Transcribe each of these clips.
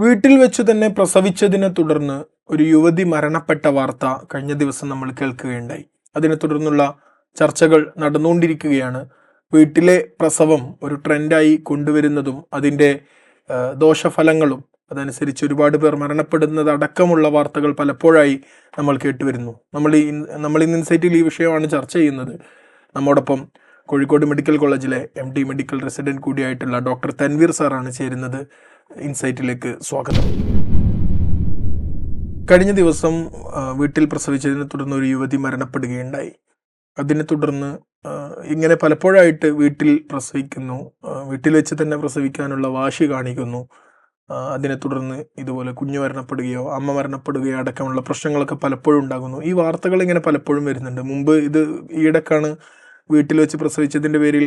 വീട്ടിൽ വെച്ച് തന്നെ പ്രസവിച്ചതിനെ തുടർന്ന് ഒരു യുവതി മരണപ്പെട്ട വാർത്ത കഴിഞ്ഞ ദിവസം നമ്മൾ കേൾക്കുകയുണ്ടായി. അതിനെ തുടർന്നുള്ള ചർച്ചകൾ നടന്നുകൊണ്ടിരിക്കുകയാണ്. വീട്ടിലെ പ്രസവം ഒരു ട്രെൻഡായി കൊണ്ടുവരുന്നതും അതിൻ്റെ ദോഷഫലങ്ങളും അതനുസരിച്ച് ഒരുപാട് പേർ മരണപ്പെടുന്നത് അടക്കമുള്ള വാർത്തകൾ പലപ്പോഴായി നമ്മൾ കേട്ടുവരുന്നു. നമ്മൾ ഇന്ന് ഇൻസൈറ്റിൽ ഈ വിഷയമാണ് ചർച്ച ചെയ്യുന്നത്. നമ്മോടൊപ്പം കോഴിക്കോട് മെഡിക്കൽ കോളേജിലെ MD മെഡിക്കൽ റെസിഡന്റ് കൂടിയായിട്ടുള്ള ഡോക്ടർ തൻവീർ സാറാണ് ചേരുന്നത്. ഇൻസൈറ്റിലേക്ക് സ്വാഗതം. കഴിഞ്ഞ ദിവസം വീട്ടിൽ പ്രസവിച്ചതിനെ തുടർന്ന് ഒരു യുവതി മരണപ്പെടുകയുണ്ടായി. അതിനെ തുടർന്ന് ഇങ്ങനെ പലപ്പോഴായിട്ട് വീട്ടിൽ പ്രസവിക്കുന്നു, വീട്ടിൽ വെച്ച് തന്നെ പ്രസവിക്കാനുള്ള വാശി കാണിക്കുന്നു. അതിനെ തുടർന്ന് ഇതുപോലെ കുഞ്ഞു മരണപ്പെടുകയോ അമ്മ മരണപ്പെടുകയോ അടക്കമുള്ള പ്രശ്നങ്ങളൊക്കെ പലപ്പോഴും ഉണ്ടാകുന്നു. ഈ വാർത്തകൾ ഇങ്ങനെ പലപ്പോഴും വരുന്നുണ്ട്. മുമ്പ് ഇത് ഈയിടക്കാണ് വീട്ടിൽ വെച്ച് പ്രസവിച്ചതിൻ്റെ പേരിൽ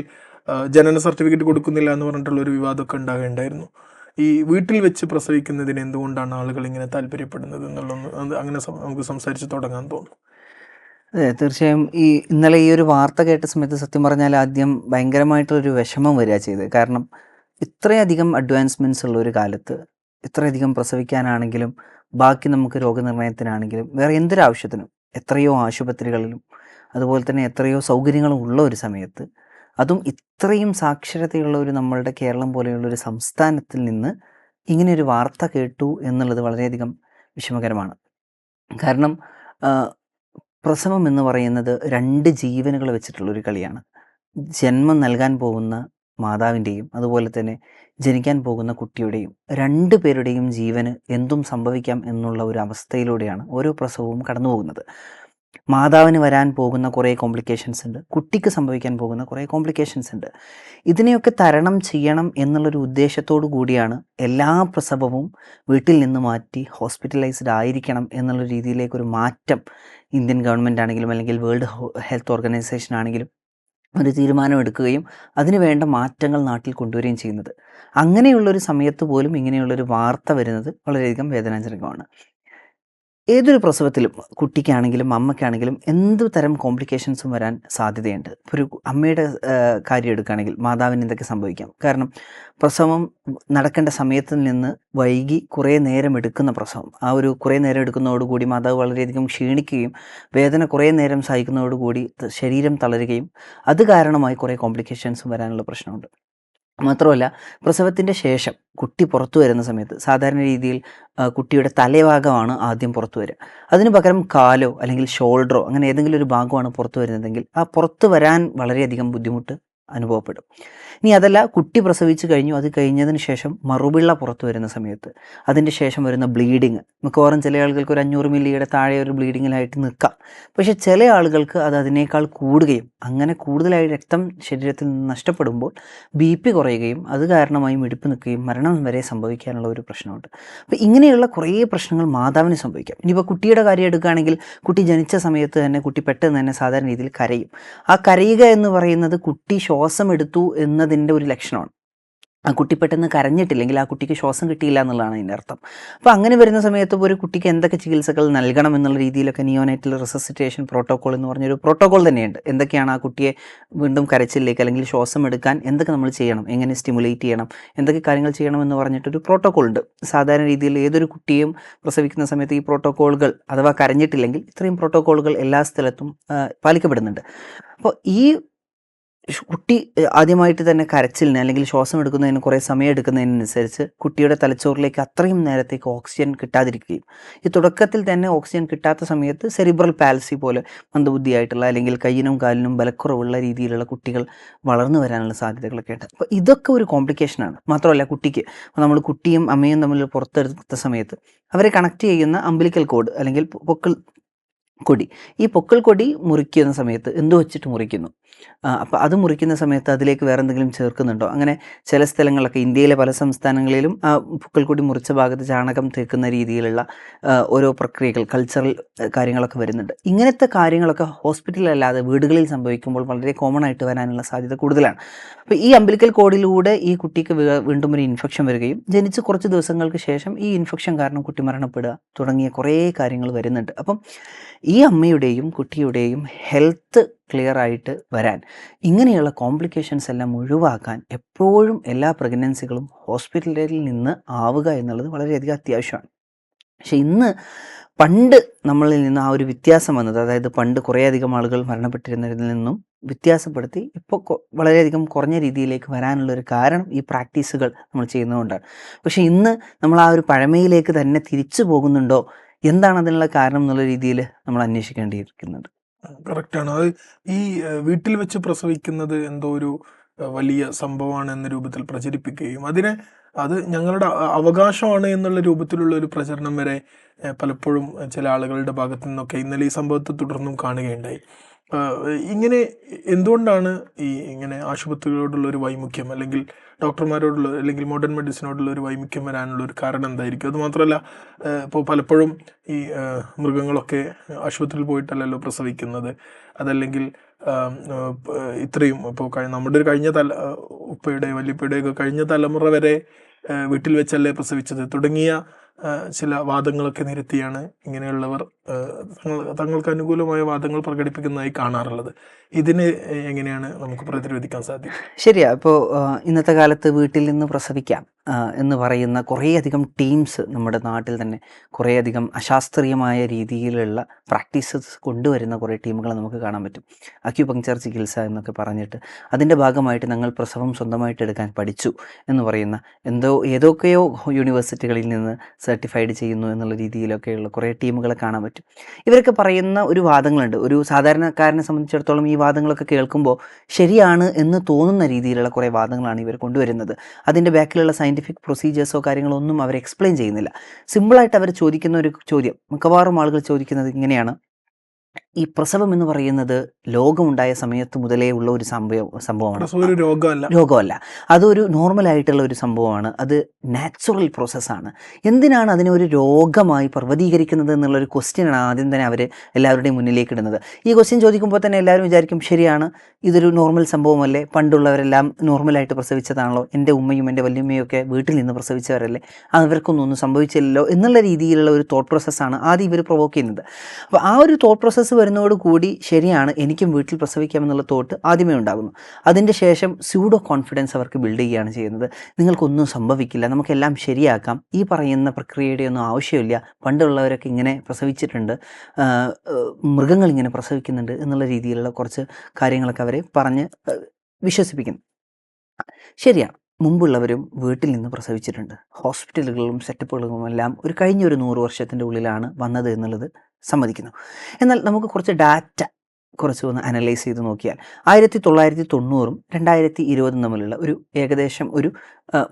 ജനന സർട്ടിഫിക്കറ്റ് കൊടുക്കുന്നില്ല എന്ന് പറഞ്ഞിട്ടുള്ള ഒരു വിവാദമൊക്കെ ഉണ്ടാകുന്നുണ്ടായിരുന്നു. ഈ വീട്ടിൽ വെച്ച് പ്രസവിക്കുന്നതിന് എന്തുകൊണ്ടാണ് ആളുകൾ ഇങ്ങനെ താല്പര്യപ്പെടുന്നത് എന്നുള്ളത് അങ്ങനെ നമുക്ക് സംസാരിച്ച് തുടങ്ങാൻ തോന്നുന്നു. അതെ, തീർച്ചയായും ഇന്നലെ ഈ ഒരു വാർത്ത കേട്ട സമയത്ത് സത്യം പറഞ്ഞാൽ ആദ്യം ഭയങ്കരമായിട്ടൊരു വിഷമം വരിക ചെയ്തത്. കാരണം ഇത്രയധികം അഡ്വാൻസ്മെൻറ്റ്സ് ഉള്ള ഒരു കാലത്ത് ഇത്രയധികം പ്രസവിക്കാനാണെങ്കിലും ബാക്കി നമുക്ക് രോഗനിർണയത്തിനാണെങ്കിലും വേറെ എന്തൊരാവശ്യത്തിനും എത്രയോ ആശുപത്രികളിലും അതുപോലെ തന്നെ എത്രയോ സൗകര്യങ്ങളും ഉള്ള ഒരു സമയത്ത്, അതും ഇത്രയും സാക്ഷരതയുള്ള ഒരു നമ്മളുടെ കേരളം പോലെയുള്ള ഒരു സംസ്ഥാനത്തിൽ നിന്ന് ഇങ്ങനെയൊരു വാർത്ത കേട്ടു എന്നുള്ളത് വളരെയധികം വിഷമകരമാണ്. കാരണം പ്രസവം എന്ന് പറയുന്നത് 2 ജീവനുകൾ വെച്ചിട്ടുള്ളൊരു കളിയാണ്. ജന്മം നൽകാൻ പോകുന്ന മാതാവിൻ്റെയും അതുപോലെ തന്നെ ജനിക്കാൻ പോകുന്ന കുട്ടിയുടെയും 2 പേരുടെയും ജീവന് എന്തും സംഭവിക്കാം എന്നുള്ള ഒരു അവസ്ഥയിലൂടെയാണ് ഓരോ പ്രസവവും കടന്നു പോകുന്നത്. മാതാവിന് വരാൻ പോകുന്ന കുറേ കോംപ്ലിക്കേഷൻസ് ഉണ്ട്, കുട്ടിക്ക് സംഭവിക്കാൻ പോകുന്ന കുറേ കോംപ്ലിക്കേഷൻസ് ഉണ്ട്. ഇതിനെയൊക്കെ തരണം ചെയ്യണം എന്നുള്ളൊരു ഉദ്ദേശത്തോടു കൂടിയാണ് എല്ലാ പ്രസവവും വീട്ടിൽ നിന്ന് മാറ്റി ഹോസ്പിറ്റലൈസ്ഡ് ആയിരിക്കണം എന്നുള്ള രീതിയിലേക്കൊരു മാറ്റം ഇന്ത്യൻ ഗവൺമെൻറ് ആണെങ്കിലും അല്ലെങ്കിൽ വേൾഡ് ഹെൽത്ത് ഓർഗനൈസേഷൻ ആണെങ്കിലും ഒരു തീരുമാനം എടുക്കുകയും അതിന് വേണ്ട മാറ്റങ്ങൾ നാട്ടിൽ കൊണ്ടുവരികയും ചെയ്യുന്നത്. അങ്ങനെയുള്ളൊരു സമയത്ത് പോലും ഇങ്ങനെയുള്ളൊരു വാർത്ത വരുന്നത് വളരെയധികം വേദനാജനകമാണ്. ഏതൊരു പ്രസവത്തിലും കുട്ടിക്കാണെങ്കിലും അമ്മയ്ക്കാണെങ്കിലും എന്ത് തരം കോംപ്ലിക്കേഷൻസും വരാൻ സാധ്യതയുണ്ട്. ഇപ്പോൾ ഒരു അമ്മയുടെ കാര്യം എടുക്കുകയാണെങ്കിൽ മാതാവിന് എന്തൊക്കെ സംഭവിക്കാം. കാരണം പ്രസവം നടക്കേണ്ട സമയത്തിൽ നിന്ന് വൈകി കുറേ നേരം എടുക്കുന്ന പ്രസവം, ആ ഒരു കുറേ നേരം എടുക്കുന്നതോടുകൂടി മാതാവ് വളരെയധികം ക്ഷീണിക്കുകയും വേദന കുറേ നേരം സഹിക്കുന്നതോടുകൂടി ശരീരം തളരുകയും അത് കാരണമായി കുറേ കോംപ്ലിക്കേഷൻസും വരാനുള്ള പ്രശ്നമുണ്ട്. മാത്രമല്ല, പ്രസവത്തിൻ്റെ ശേഷം കുട്ടി പുറത്തു വരുന്ന സമയത്ത് സാധാരണ രീതിയിൽ കുട്ടിയുടെ തലഭാഗമാണ് ആദ്യം പുറത്തു വരിക. അതിന് പകരം കാലോ അല്ലെങ്കിൽ ഷോൾഡറോ അങ്ങനെ ഏതെങ്കിലും ഒരു ഭാഗമാണ് പുറത്തു വരുന്നതെങ്കിൽ ആ പുറത്തു വരാൻ വളരെയധികം ബുദ്ധിമുട്ട് അനുഭവപ്പെടും. ഇനി അതല്ല, കുട്ടി പ്രസവിച്ച് കഴിഞ്ഞു, അത് കഴിഞ്ഞതിന് ശേഷം മറുപിള്ള പുറത്തു വരുന്ന സമയത്ത് അതിൻ്റെ ശേഷം വരുന്ന ബ്ലീഡിങ്, മിക്കവാറും ചില ആളുകൾക്ക് ഒരു 500 മില്ലിയുടെ താഴെ ഒരു ബ്ലീഡിങ്ങിലായിട്ട് നിൽക്കാം. പക്ഷേ ചില ആളുകൾക്ക് അത് അതിനേക്കാൾ കൂടുകയും അങ്ങനെ കൂടുതലായി രക്തം ശരീരത്തിൽ നിന്ന് നഷ്ടപ്പെടുമ്പോൾ BP കുറയുകയും അത് കാരണമായി മിടിപ്പ് നിൽക്കുകയും മരണം വരെ സംഭവിക്കാനുള്ള ഒരു പ്രശ്നമുണ്ട്. അപ്പോൾ ഇങ്ങനെയുള്ള കുറേ പ്രശ്നങ്ങൾ മാതാവിന് സംഭവിക്കാം. ഇനിയിപ്പോൾ കുട്ടിയുടെ കാര്യം എടുക്കുകയാണെങ്കിൽ കുട്ടി ജനിച്ച സമയത്ത് തന്നെ കുട്ടി പെട്ടെന്ന് തന്നെ സാധാരണ രീതിയിൽ കരയും. ആ കരയുക എന്ന് പറയുന്നത് കുട്ടി ശ്വാസം എടുത്തു എന്നതിൻ്റെ ഒരു ലക്ഷണമാണ്. ആ കുട്ടി പെട്ടെന്ന് കരഞ്ഞിട്ടില്ലെങ്കിൽ ആ കുട്ടിക്ക് ശ്വാസം കിട്ടിയില്ല എന്നുള്ളതാണ് അതിൻ്റെ അർത്ഥം. അപ്പോൾ അങ്ങനെ വരുന്ന സമയത്ത് ഒരു കുട്ടിക്ക് എന്തൊക്കെ ചികിത്സകൾ നൽകണം എന്നുള്ള രീതിയിലൊക്കെ നിയോനൈറ്റൽ റിസസിറ്റേഷൻ പ്രോട്ടോക്കോൾ എന്ന് പറഞ്ഞൊരു പ്രോട്ടോക്കോൾ തന്നെയുണ്ട്. എന്തൊക്കെയാണ് ആ കുട്ടിയെ വീണ്ടും കരച്ചിലേക്ക് അല്ലെങ്കിൽ ശ്വാസം എടുക്കാൻ എന്തൊക്കെ നമ്മൾ ചെയ്യണം, എങ്ങനെ സ്റ്റിമുലേറ്റ് ചെയ്യണം, എന്തൊക്കെ കാര്യങ്ങൾ ചെയ്യണം എന്ന് പറഞ്ഞിട്ടൊരു പ്രോട്ടോക്കോൾ ഉണ്ട്. സാധാരണ രീതിയിൽ ഏതൊരു കുട്ടിയും പ്രസവിക്കുന്ന സമയത്ത് ഈ പ്രോട്ടോക്കോളുകൾ അഥവാ കരഞ്ഞിട്ടില്ലെങ്കിൽ ഇത്രയും പ്രോട്ടോക്കോളുകൾ എല്ലാ സ്ഥലത്തും പാലിക്കപ്പെടുന്നുണ്ട്. അപ്പോൾ ഈ കുട്ടി ആദ്യമായിട്ട് തന്നെ കരച്ചിലിന് അല്ലെങ്കിൽ ശ്വാസം എടുക്കുന്നതിന് കുറേ സമയം എടുക്കുന്നതിനനുസരിച്ച് കുട്ടിയുടെ തലച്ചോറിലേക്ക് അത്രയും നേരത്തേക്ക് ഓക്സിജൻ കിട്ടാതിരിക്കുകയും ഈ തുടക്കത്തിൽ തന്നെ ഓക്സിജൻ കിട്ടാത്ത സമയത്ത് സെറിബ്രൽ പാൽസി പോലെ മന്ദബുദ്ധിയായിട്ടുള്ള അല്ലെങ്കിൽ കയ്യിനും കാലിനും ബലക്കുറവുള്ള രീതിയിലുള്ള കുട്ടികൾ വളർന്നു വരാനുള്ള സാധ്യതകളൊക്കെ ഉണ്ട്. അപ്പോൾ ഇതൊക്കെ ഒരു കോംപ്ലിക്കേഷനാണ്. മാത്രമല്ല, കുട്ടിക്ക് നമ്മൾ കുട്ടിയും അമ്മയും തമ്മിൽ പുറത്തെടുത്ത സമയത്ത് അവരെ കണക്ട് ചെയ്യുന്ന അംബിലിക്കൽ കോഡ് അല്ലെങ്കിൽ പൊക്കിൾ കൊടി, ഈ പൊക്കിൾ കൊടി മുറിക്കുന്ന സമയത്ത് എന്ത് വെച്ചിട്ട് മുറിക്കുന്നു, അപ്പോൾ അത് മുറിക്കുന്ന സമയത്ത് അതിലേക്ക് വേറെ എന്തെങ്കിലും ചേർക്കുന്നുണ്ടോ? അങ്ങനെ ചില സ്ഥലങ്ങളിലൊക്കെ ഇന്ത്യയിലെ പല സംസ്ഥാനങ്ങളിലും ആ പൊക്കിൾ കൊടി മുറിച്ച ഭാഗത്ത് ചാണകം തേക്കുന്ന രീതിയിലുള്ള ഓരോ പ്രക്രിയകൾ, കൾച്ചറൽ കാര്യങ്ങളൊക്കെ വരുന്നുണ്ട്. ഇങ്ങനത്തെ കാര്യങ്ങളൊക്കെ ഹോസ്പിറ്റലല്ലാതെ വീടുകളിൽ സംഭവിക്കുമ്പോൾ വളരെ കോമൺ ആയിട്ട് വരാനുള്ള സാധ്യത കൂടുതലാണ്. അപ്പോൾ ഈ അംബിലിക്കൽ കോഡിലൂടെ ഈ കുട്ടിക്ക് വീണ്ടും ഒരു ഇൻഫെക്ഷൻ വരികയും ജനിച്ച് കുറച്ച് ദിവസങ്ങൾക്ക് ശേഷം ഈ ഇൻഫെക്ഷൻ കാരണം കുട്ടി മരണപ്പെടുക തുടങ്ങിയ കുറേ കാര്യങ്ങൾ വരുന്നുണ്ട്. അപ്പം ഈ അമ്മയുടെയും കുട്ടിയുടെയും ഹെൽത്ത് ക്ലിയർ ആയിട്ട് വരാൻ, ഇങ്ങനെയുള്ള കോംപ്ലിക്കേഷൻസ് എല്ലാം ഒഴിവാക്കാൻ എപ്പോഴും എല്ലാ പ്രഗ്നൻസികളും ഹോസ്പിറ്റലിൽ നിന്ന് ആവുക എന്നുള്ളത് വളരെയധികം അത്യാവശ്യമാണ്. പക്ഷെ ഇന്ന് പണ്ട് നമ്മളിൽ നിന്ന് ആ ഒരു വ്യത്യാസം വന്നത്, അതായത് പണ്ട് കുറേയധികം ആളുകൾ മരണപ്പെട്ടിരുന്നതിൽ നിന്നും വ്യത്യാസപ്പെടുത്തി ഇപ്പോൾ വളരെയധികം കുറഞ്ഞ രീതിയിലേക്ക് വരാനുള്ളൊരു കാരണം ഈ പ്രാക്ടീസുകൾ നമ്മൾ ചെയ്യുന്നതുകൊണ്ടാണ്. പക്ഷേ ഇന്ന് നമ്മൾ ആ ഒരു പഴമയിലേക്ക് തന്നെ തിരിച്ചു പോകുന്നുണ്ടോ, എന്താണ് അതിനുള്ള കാരണം എന്നുള്ള രീതിയിൽ നമ്മൾ അന്വേഷിക്കേണ്ടിയിരിക്കുന്നുണ്ട്. കറക്റ്റാണ്. അത് ഈ വീട്ടിൽ വെച്ച് പ്രസവിക്കുന്നത് എന്തോ ഒരു വലിയ സംഭവമാണ് എന്ന രൂപത്തിൽ പ്രചരിപ്പിക്കുകയും അത് ഞങ്ങളുടെ അവകാശമാണ് എന്നുള്ള രൂപത്തിലുള്ള ഒരു പ്രചരണം വരെ പലപ്പോഴും ചില ആളുകളുടെ ഭാഗത്തു നിന്നൊക്കെ ഇന്നലെ ഈ സംഭവത്തെ തുടർന്നും കാണുകയുണ്ടായി. ഇങ്ങനെ എന്തുകൊണ്ടാണ് ഇങ്ങനെ ആശുപത്രികളോടുള്ള ഒരു വൈമുഖ്യം, അല്ലെങ്കിൽ ഡോക്ടർമാരോടുള്ള, അല്ലെങ്കിൽ മോഡേൺ മെഡിസിനോടുള്ള ഒരു വൈമുഖ്യം വരാനുള്ള ഒരു കാരണം എന്തായിരിക്കും? അതുമാത്രമല്ല, ഇപ്പോൾ പലപ്പോഴും ഈ മൃഗങ്ങളൊക്കെ ആശുപത്രിയിൽ പോയിട്ടല്ലല്ലോ പ്രസവിക്കുന്നത്. അതല്ലെങ്കിൽ ഇത്രയും ഇപ്പോൾ നമ്മുടെ ഒരു കഴിഞ്ഞ ഉപ്പയുടെ വല്യപ്പയുടെയൊക്കെ കഴിഞ്ഞ തലമുറ വരെ വീട്ടിൽ വെച്ചല്ലേ പ്രസവിച്ചത് തുടങ്ങിയ ചില വാദങ്ങളൊക്കെ നിരത്തിയാണ് ഇങ്ങനെയുള്ളവർ തങ്ങൾക്ക് അനുകൂലമായ വാദങ്ങൾ പ്രകടിപ്പിക്കുന്നതായി കാണാറുള്ളത്. ഇതിന് എങ്ങനെയാണ് നമുക്ക് പ്രതിരോധിക്കാൻ സാധിക്കും? ശരിയാ. ഇപ്പോൾ ഇന്നത്തെ കാലത്ത് വീട്ടിൽ നിന്ന് പ്രസവിക്കാം എന്ന് പറയുന്ന കുറേയധികം ടീംസ് നമ്മുടെ നാട്ടിൽ തന്നെ കുറേയധികം അശാസ്ത്രീയമായ രീതിയിലുള്ള പ്രാക്ടീസസ് കൊണ്ടുവരുന്ന കുറേ ടീമുകൾ നമുക്ക് കാണാൻ പറ്റും. അക്യുപങ്ചർ ചികിത്സ എന്നൊക്കെ പറഞ്ഞിട്ട് അതിൻ്റെ ഭാഗമായിട്ട് ഞങ്ങൾ പ്രസവം സ്വന്തമായിട്ട് എടുക്കാൻ പഠിച്ചു എന്ന് പറയുന്ന ഏതൊക്കെയോ യൂണിവേഴ്സിറ്റികളിൽ നിന്ന് സർട്ടിഫൈഡ് ചെയ്യുന്നു എന്നുള്ള രീതിയിലൊക്കെയുള്ള കുറേ ടീമുകളെ കാണാൻ പറ്റും. ഇവരൊക്കെ പറയുന്ന ഒരു വാദങ്ങളുണ്ട്. ഒരു സാധാരണക്കാരനെ സംബന്ധിച്ചിടത്തോളം ഈ വാദങ്ങളൊക്കെ കേൾക്കുമ്പോൾ ശരിയാണ് എന്ന് തോന്നുന്ന രീതിയിലുള്ള കുറേ വാദങ്ങളാണ് ഇവർ കൊണ്ടുവരുന്നത്. അതിൻ്റെ ബാക്കിലുള്ള സയൻറ്റിഫിക് പ്രൊസീജിയേഴ്സോ കാര്യങ്ങളോ ഒന്നും അവർ എക്സ്പ്ലെയിൻ ചെയ്യുന്നില്ല. സിമ്പിളായിട്ട് അവർ ചോദിക്കുന്ന ഒരു ചോദ്യം, മിക്കവാറും ആളുകൾ ചോദിക്കുന്നത് ഇങ്ങനെയാണ്: ഈ പ്രസവം എന്ന് പറയുന്നത് ലോകമുണ്ടായ സമയത്ത് മുതലേ ഉള്ള ഒരു സംഭവമാണ്, രോഗമല്ല. അതൊരു നോർമലായിട്ടുള്ള ഒരു സംഭവമാണ്, അത് നാച്ചുറൽ പ്രോസസ്സാണ്. എന്തിനാണ് അതിനെ ഒരു രോഗമായി പർവ്വതീകരിക്കുന്നത് എന്നുള്ളൊരു ക്വസ്റ്റ്യനാണ് ആദ്യം തന്നെ അവർ എല്ലാവരുടെയും മുന്നിലേക്ക് ഇടുന്നത്. ഈ ക്വസ്റ്റ്യൻ ചോദിക്കുമ്പോൾ തന്നെ എല്ലാവരും വിചാരിക്കും, ശരിയാണ്, ഇതൊരു നോർമൽ സംഭവമല്ലേ, പണ്ടുള്ളവരെല്ലാം നോർമലായിട്ട് പ്രസവിച്ചതാണല്ലോ, എൻ്റെ ഉമ്മയും എൻ്റെ വല്യമ്മയും ഒക്കെ വീട്ടിൽ നിന്ന് പ്രസവിച്ചവരല്ലേ, അവർക്കൊന്നും സംഭവിച്ചില്ലല്ലോ എന്നുള്ള രീതിയിലുള്ള ഒരു തോട്ട് പ്രോസസ്സാണ് ആദ്യം ഇവർ പ്രൊവോക്ക് ചെയ്യുന്നത്. അപ്പോൾ ആ ഒരു തോട്ട് പ്രോസസ്സ് വരുന്നതോടുകൂടി ശരിയാണ്, എനിക്കും വീട്ടിൽ പ്രസവിക്കാമെന്നുള്ള തോട്ട് ആദ്യമേ ഉണ്ടാകുന്നു. അതിൻ്റെ ശേഷം സ്യൂഡോ കോൺഫിഡൻസ് അവർക്ക് ബിൽഡ് ചെയ്യുകയാണ് ചെയ്യുന്നത്. നിങ്ങൾക്കൊന്നും സംഭവിക്കില്ല, നമുക്കെല്ലാം ശരിയാക്കാം, ഈ പറയുന്ന പ്രക്രിയയുടെ ഒന്നും ആവശ്യമില്ല, പണ്ടുള്ളവരൊക്കെ ഇങ്ങനെ പ്രസവിച്ചിട്ടുണ്ട്, മൃഗങ്ങൾ ഇങ്ങനെ പ്രസവിക്കുന്നുണ്ട് എന്നുള്ള രീതിയിലുള്ള കുറച്ച് കാര്യങ്ങളൊക്കെ അവരെ പറഞ്ഞ് വിശ്വസിപ്പിക്കുന്നു. ശരിയാണ്, മുമ്പുള്ളവരും വീട്ടിൽ നിന്ന് പ്രസവിച്ചിട്ടുണ്ട്. ഹോസ്പിറ്റലുകളും സെറ്റപ്പുകളും എല്ലാം കഴിഞ്ഞൊരു 100 വർഷത്തിൻ്റെ ഉള്ളിലാണ് വന്നത് എന്നുള്ളത് സമ്മതിക്കുന്നു. എന്നാൽ നമുക്ക് കുറച്ച് ഡാറ്റ ഒന്ന് അനലൈസ് ചെയ്ത് നോക്കിയാൽ 1990 2020 തമ്മിലുള്ള ഒരു ഏകദേശം ഒരു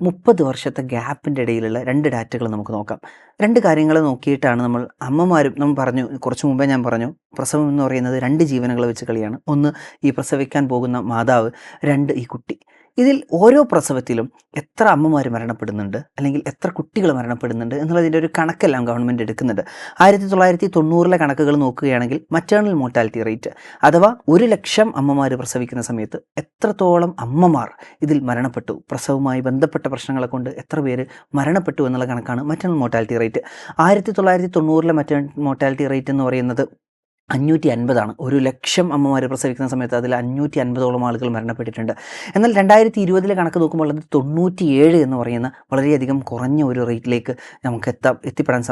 30 വർഷത്തെ ഗ്യാപ്പിൻ്റെ ഇടയിലുള്ള 2 ഡാറ്റകൾ നമുക്ക് നോക്കാം. 2 കാര്യങ്ങൾ നോക്കിയിട്ടാണ് നമ്മൾ പറഞ്ഞു, കുറച്ച് മുമ്പേ ഞാൻ പറഞ്ഞു, പ്രസവം എന്ന് പറയുന്നത് 2 ജീവനുകളെ വെച്ച് കളിയാണ്. ഒന്ന് ഈ പ്രസവിക്കാൻ പോകുന്ന മാതാവ്, 2 ഈ കുട്ടി. ഇതിൽ ഓരോ പ്രസവത്തിലും എത്ര അമ്മമാർ മരണപ്പെടുന്നുണ്ട്, അല്ലെങ്കിൽ എത്ര കുട്ടികൾ മരണപ്പെടുന്നുണ്ട് എന്നുള്ളതിൻ്റെ ഒരു കണക്കെല്ലാം ഗവൺമെൻറ് എടുക്കുന്നുണ്ട്. 1990 കണക്കുകൾ നോക്കുകയാണെങ്കിൽ മറ്റേണൽ മോർട്ടാലിറ്റി റേറ്റ്, അഥവാ 100,000 അമ്മമാർ പ്രസവിക്കുന്ന സമയത്ത് എത്രത്തോളം അമ്മമാർ ഇതിൽ മരണപ്പെട്ടു, പ്രസവവുമായി ബന്ധപ്പെട്ട പ്രശ്നങ്ങളെ കൊണ്ട് എത്ര പേര് മരണപ്പെട്ടു എന്നുള്ള കണക്കാണ് maternal mortality rate. 1990 maternal mortality rate എന്ന് പറയുന്നത് 550 100,000 അമ്മമാർ പ്രസവിക്കുന്ന സമയത്ത് അതിൽ 550ഓളം ആളുകൾ മരണപ്പെട്ടിട്ടുണ്ട്. എന്നാൽ 2020 കണക്ക് നോക്കുമ്പോൾ അത് 97 എന്ന് പറയുന്ന വളരെയധികം കുറഞ്ഞ ഒരു റേറ്റിലേക്ക് നമുക്ക് എത്തിപ്പെടാൻ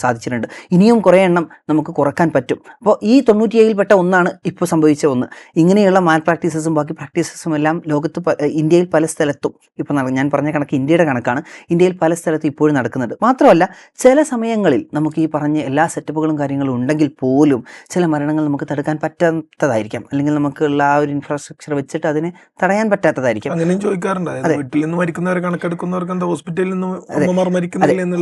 സാധിച്ചിട്ടുണ്ട്. ഇനിയും കുറേ എണ്ണം നമുക്ക് കുറക്കാൻ പറ്റും. അപ്പോൾ ഈ 97-ൽപ്പെട്ട ഒന്നാണ് ഇപ്പോൾ സംഭവിച്ച ഒന്ന്. ഇങ്ങനെയുള്ള മാൽ പ്രാക്ടീസസും ബാക്കി പ്രാക്ടീസസും എല്ലാം ലോകത്ത് ഇന്ത്യയിൽ പല സ്ഥലത്തും ഇപ്പോൾ ഞാൻ പറഞ്ഞ കണക്ക് ഇന്ത്യയുടെ കണക്കാണ്, ഇന്ത്യയിൽ പല സ്ഥലത്തും ഇപ്പോഴും നടക്കുന്നുണ്ട്. മാത്രമല്ല ചില സമയങ്ങളിൽ നമുക്ക് ഈ പറഞ്ഞ എല്ലാ സെറ്റപ്പുകളും കാര്യങ്ങളും ഉണ്ടെങ്കിൽ പോലും ചില മരണങ്ങൾ നമുക്ക് തടുക്കാൻ പറ്റാത്തതായിരിക്കാം, അല്ലെങ്കിൽ നമുക്കുള്ള ആ ഒരു ഇൻഫ്രാസ്ട്രക്ചർ വെച്ചിട്ട് അതിനെ തടയാൻ പറ്റാത്തതായിരിക്കും. അങ്ങനെയും ചോദിക്കാറുണ്ട്, വീട്ടിൽ നിന്ന് മരിക്കുന്നവരെ കണക്കെടുക്കുന്നവർക്ക് എന്താ ഹോസ്പിറ്റലിൽ നിന്ന്